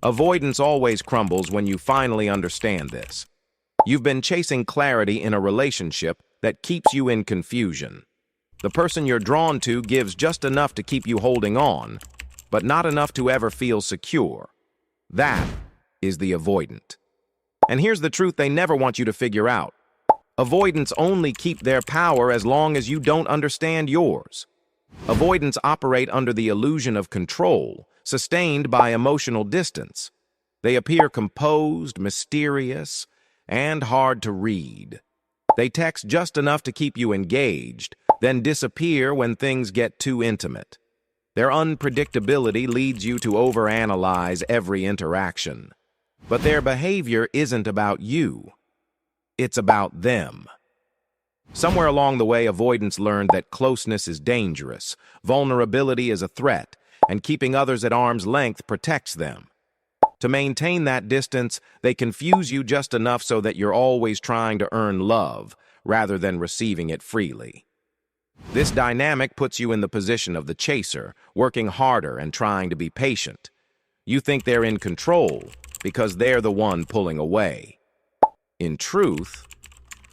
Avoidance always crumbles when you finally understand this. You've been chasing clarity in a relationship that keeps you in confusion. The person you're drawn to gives just enough to keep you holding on, but not enough to ever feel secure. That is the avoidant. And here's the truth they never want you to figure out. Avoidants only keep their power as long as you don't understand yours. Avoidants operate under the illusion of control, sustained by emotional distance. They appear composed, mysterious, and hard to read. They text just enough to keep you engaged, then disappear when things get too intimate. Their unpredictability leads you to overanalyze every interaction. But their behavior isn't about you. It's about them. Somewhere along the way, avoidants learned that closeness is dangerous, vulnerability is a threat, and keeping others at arm's length protects them. To maintain that distance, they confuse you just enough so that you're always trying to earn love, rather than receiving it freely. This dynamic puts you in the position of the chaser, working harder and trying to be patient. You think they're in control because they're the one pulling away. In truth,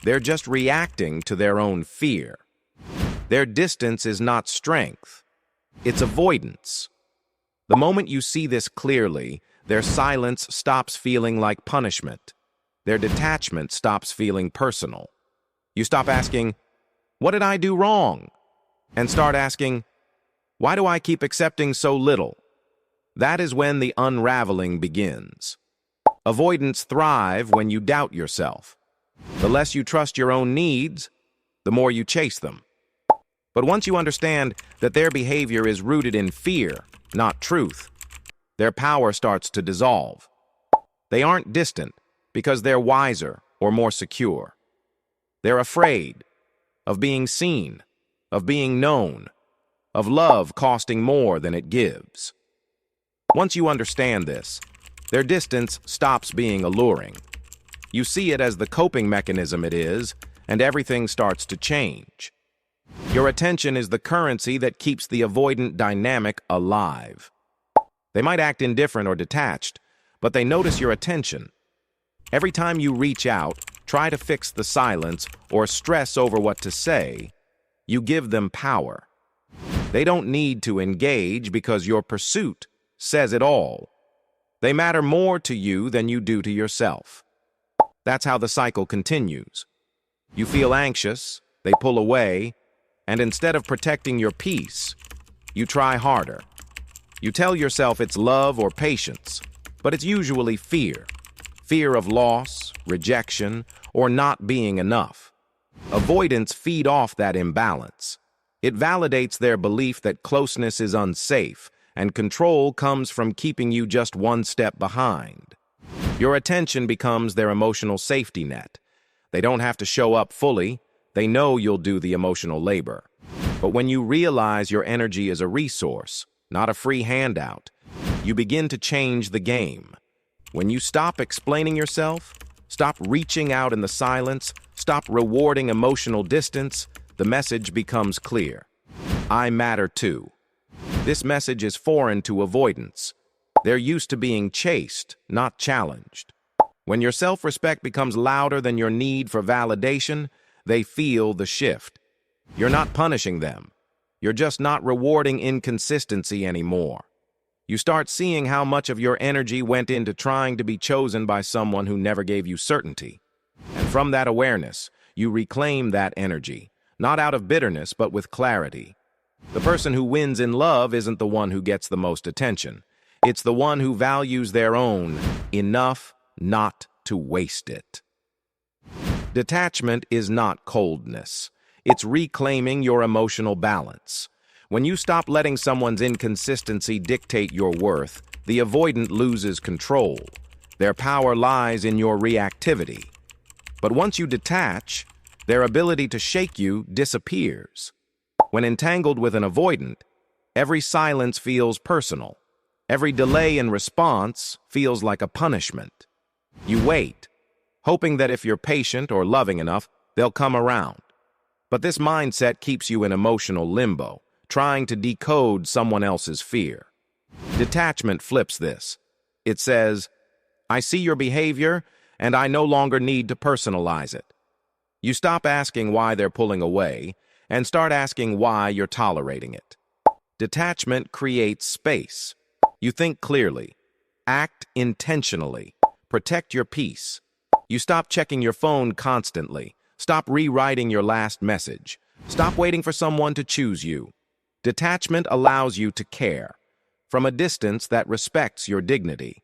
they're just reacting to their own fear. Their distance is not strength, it's avoidance. The moment you see this clearly, their silence stops feeling like punishment. Their detachment stops feeling personal. You stop asking, "What did I do wrong?" and start asking, "Why do I keep accepting so little?" That is when the unraveling begins. Avoidants thrive when you doubt yourself. The less you trust your own needs, the more you chase them. But once you understand that their behavior is rooted in fear, not truth, their power starts to dissolve. They aren't distant because they're wiser or more secure. They're afraid of being seen, of being known, of love costing more than it gives. Once you understand this, their distance stops being alluring. You see it as the coping mechanism it is, and everything starts to change. Your attention is the currency that keeps the avoidant dynamic alive. They might act indifferent or detached, but they notice your attention. Every time you reach out, try to fix the silence, or stress over what to say, you give them power. They don't need to engage because your pursuit says it all. They matter more to you than you do to yourself. That's how the cycle continues. You feel anxious, they pull away, and instead of protecting your peace, you try harder. You tell yourself it's love or patience, but it's usually fear. Fear of loss, rejection, or not being enough. Avoidants feed off that imbalance. It validates their belief that closeness is unsafe, and control comes from keeping you just one step behind. Your attention becomes their emotional safety net. They don't have to show up fully. They know you'll do the emotional labor. But when you realize your energy is a resource, not a free handout, you begin to change the game. When you stop explaining yourself, stop reaching out in the silence, stop rewarding emotional distance, the message becomes clear. I matter too. This message is foreign to avoidants. They're used to being chased, not challenged. When your self-respect becomes louder than your need for validation, they feel the shift. You're not punishing them. You're just not rewarding inconsistency anymore. You start seeing how much of your energy went into trying to be chosen by someone who never gave you certainty. And from that awareness, you reclaim that energy, not out of bitterness, but with clarity. The person who wins in love isn't the one who gets the most attention. It's the one who values their own enough not to waste it. Detachment is not coldness. It's reclaiming your emotional balance. When you stop letting someone's inconsistency dictate your worth, the avoidant loses control. Their power lies in your reactivity. But once you detach, their ability to shake you disappears. When entangled with an avoidant, every silence feels personal. Every delay in response feels like a punishment. You wait, hoping that if you're patient or loving enough, they'll come around. But this mindset keeps you in emotional limbo, trying to decode someone else's fear. Detachment flips this. It says, I see your behavior, and I no longer need to personalize it. You stop asking why they're pulling away and start asking why you're tolerating it. Detachment creates space. You think clearly, act intentionally, protect your peace. You stop checking your phone constantly, stop rewriting your last message, stop waiting for someone to choose you. Detachment allows you to care, from a distance that respects your dignity.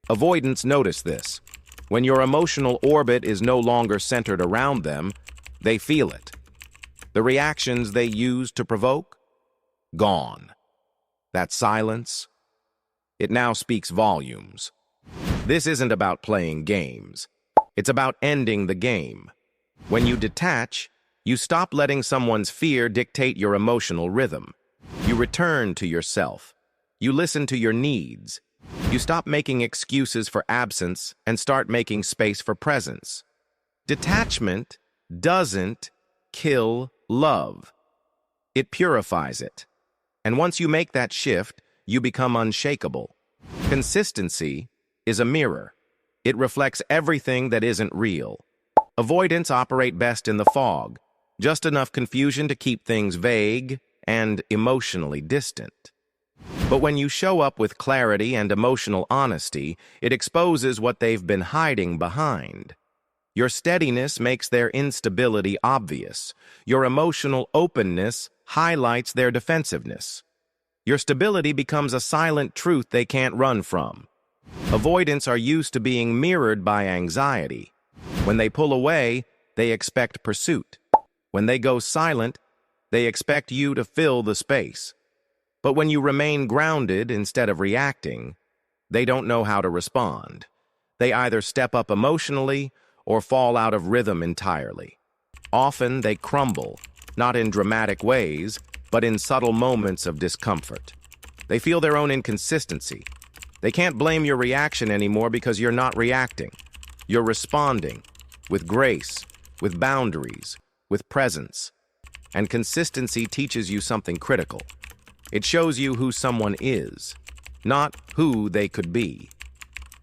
Avoidants notice this. When your emotional orbit is no longer centered around them, they feel it. The reactions they use to provoke? Gone. That silence? It now speaks volumes. This isn't about playing games. It's about ending the game. When you detach, you stop letting someone's fear dictate your emotional rhythm. You return to yourself. You listen to your needs. You stop making excuses for absence and start making space for presence. Detachment doesn't kill love. It purifies it. And once you make that shift, you become unshakable. Consistency is a mirror. It reflects everything that isn't real. Avoidants operate best in the fog, just enough confusion to keep things vague and emotionally distant. But when you show up with clarity and emotional honesty, it exposes what they've been hiding behind. Your steadiness makes their instability obvious. Your emotional openness highlights their defensiveness. Your stability becomes a silent truth they can't run from. Avoidants are used to being mirrored by anxiety. When they pull away, they expect pursuit. When they go silent, they expect you to fill the space. But when you remain grounded instead of reacting, they don't know how to respond. They either step up emotionally or fall out of rhythm entirely. Often they crumble, not in dramatic ways, but in subtle moments of discomfort. They feel their own inconsistency. They can't blame your reaction anymore because you're not reacting. You're responding, with grace, with boundaries, with presence. And consistency teaches you something critical. It shows you who someone is, not who they could be.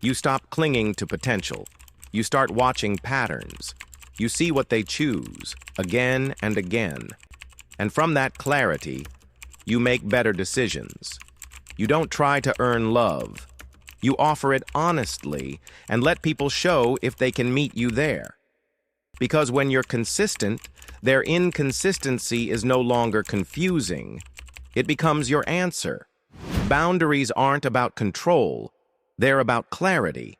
You stop clinging to potential. You start watching patterns. You see what they choose, again and again. And from that clarity, you make better decisions. You don't try to earn love. You offer it honestly and let people show if they can meet you there. Because when you're consistent, their inconsistency is no longer confusing. It becomes your answer. Boundaries aren't about control. They're about clarity.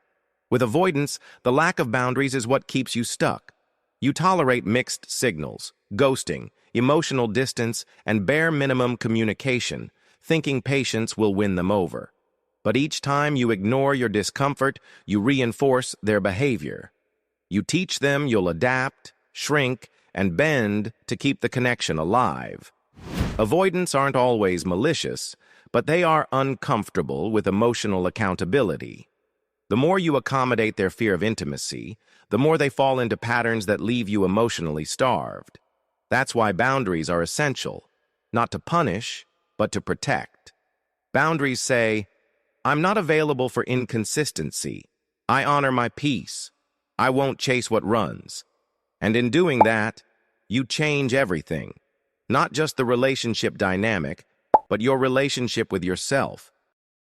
With avoidance, the lack of boundaries is what keeps you stuck. You tolerate mixed signals, ghosting, emotional distance, and bare minimum communication, thinking patience will win them over. But each time you ignore your discomfort, you reinforce their behavior. You teach them you'll adapt, shrink, and bend to keep the connection alive. Avoidants aren't always malicious, but they are uncomfortable with emotional accountability. The more you accommodate their fear of intimacy, the more they fall into patterns that leave you emotionally starved. That's why boundaries are essential, not to punish, but to protect. Boundaries say, I'm not available for inconsistency. I honor my peace. I won't chase what runs. And in doing that, you change everything. Not just the relationship dynamic, but your relationship with yourself.